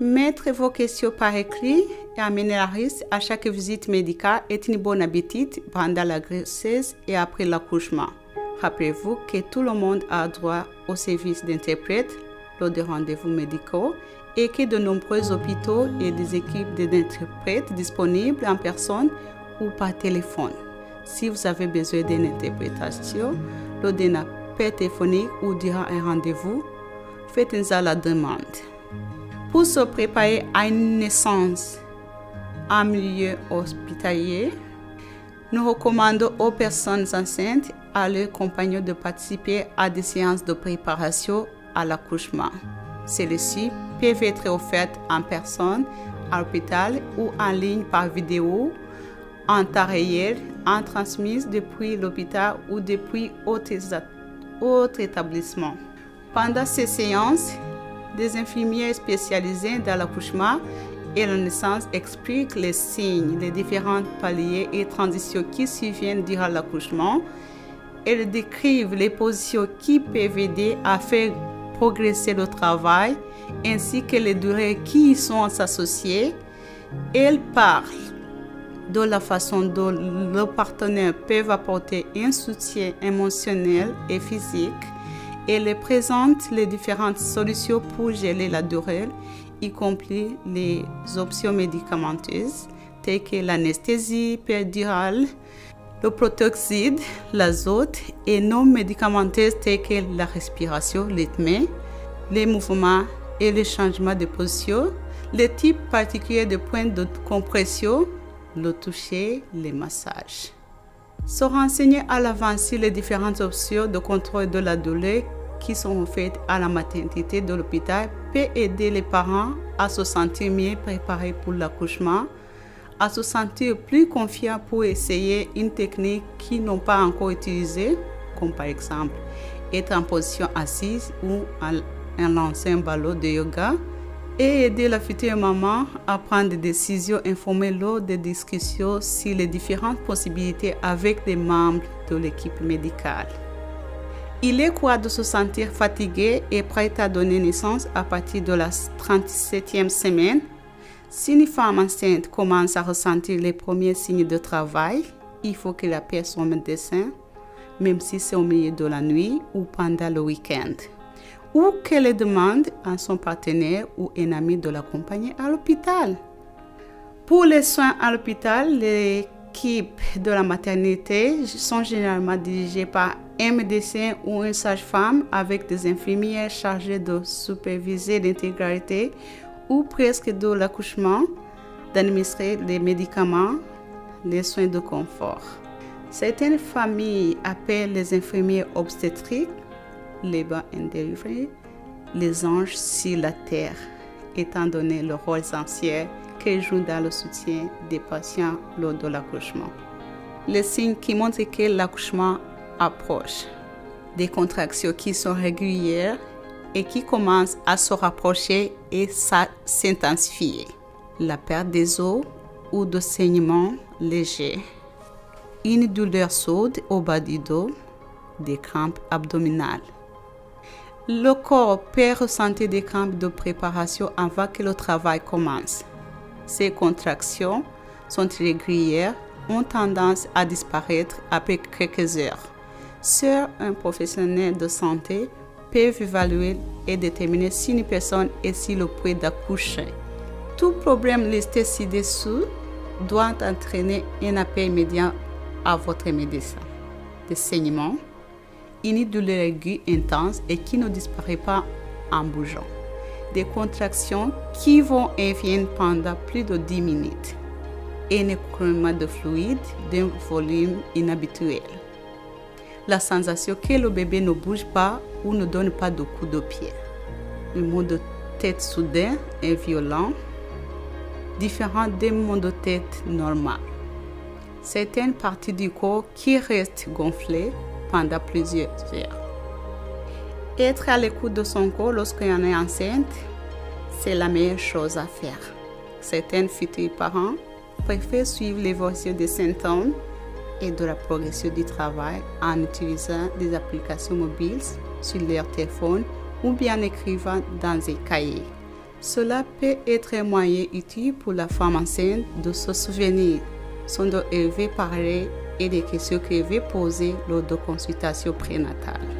Mettre vos questions par écrit et amener la risque à chaque visite médicale est une bonne habitude pendant la grossesse et après l'accouchement. Rappelez-vous que tout le monde a droit au service d'interprète lors des rendez-vous médicaux et que de nombreux hôpitaux et des équipes d'interprètes disponibles en personne ou par téléphone. Si vous avez besoin d'une interprétation lors d'un appel téléphonique ou durant un rendez-vous, faites-en la demande. Pour se préparer à une naissance en milieu hospitalier, nous recommandons aux personnes enceintes et à leurs compagnons de participer à des séances de préparation à l'accouchement. Celles-ci peuvent être offertes en personne, à l'hôpital ou en ligne par vidéo, en temps réel, en transmise depuis l'hôpital ou depuis autre établissement. Pendant ces séances, des infirmières spécialisées dans l'accouchement et la naissance expliquent les signes, les différents paliers et transitions qui surviennent durant l'accouchement. Elles décrivent les positions qui peuvent aider à faire progresser le travail ainsi que les durées qui y sont associées. Elles parlent de la façon dont le partenaire peut apporter un soutien émotionnel et physique. Elle présente les différentes solutions pour gérer la douleur, y compris les options médicamenteuses telles que l'anesthésie péridurale, le protoxyde, l'azote et non médicamenteuses telles que la respiration rythmée, les mouvements et les changements de position, les types particuliers de points de compression, le toucher, les massages. Se renseigner à l'avance sur les différentes options de contrôle de la douleur qui sont offertes à la maternité de l'hôpital peut aider les parents à se sentir mieux préparés pour l'accouchement, à se sentir plus confiants pour essayer une technique qu'ils n'ont pas encore utilisée, comme par exemple être en position assise ou en lancer un ballon de yoga, et aider la future maman à prendre des décisions informées lors des discussions sur les différentes possibilités avec les membres de l'équipe médicale. Il est courant de se sentir fatigué et prêt à donner naissance à partir de la 37e semaine. Si une femme enceinte commence à ressentir les premiers signes de travail, il faut qu'elle appelle son médecin, même si c'est au milieu de la nuit ou pendant le week-end, ou qu'elle demande à son partenaire ou un ami de l'accompagner à l'hôpital. Pour les soins à l'hôpital, les équipes de la maternité sont généralement dirigées par un médecin ou une sage-femme avec des infirmières chargées de superviser l'intégralité ou presque de l'accouchement, d'administrer les médicaments, les soins de confort. Certaines familles appellent les infirmières obstétriques Labor and Delivery les anges sur la terre, étant donné le rôle essentiel qu'elles jouent dans le soutien des patients lors de l'accouchement. Les signes qui montrent que l'accouchement approche, des contractions qui sont régulières et qui commencent à se rapprocher et s'intensifier, la perte des os ou de saignements légers, une douleur sourde au bas du dos, des crampes abdominales. Le corps peut ressentir des crampes de préparation avant que le travail commence. Ces contractions sont irrégulières, ont tendance à disparaître après quelques heures. Seul un professionnel de santé peut évaluer et déterminer si une personne est sur le point d'accoucher. Tout problème listé ci-dessous doit entraîner un appel immédiat à votre médecin. Des saignements, une douleur aiguë intense et qui ne disparaît pas en bougeant. Des contractions qui vont et viennent pendant plus de 10 minutes. Un écoulement de fluide d'un volume inhabituel. La sensation que le bébé ne bouge pas ou ne donne pas de coups de pied. Le maux de tête soudain et violent, différent des maux de tête normal. Certaines parties du corps qui restent gonflées pendant plusieurs heures. Être à l'écoute de son corps lorsqu'on est enceinte, c'est la meilleure chose à faire. Certains futurs parents préfèrent suivre l'évolution des symptômes et de la progression du travail en utilisant des applications mobiles sur leur téléphone ou bien en écrivant dans un cahier. Cela peut être un moyen utile pour la femme enceinte de se souvenir sont élevés parler et des questions qu'elle veut poser lors de consultations prénatales.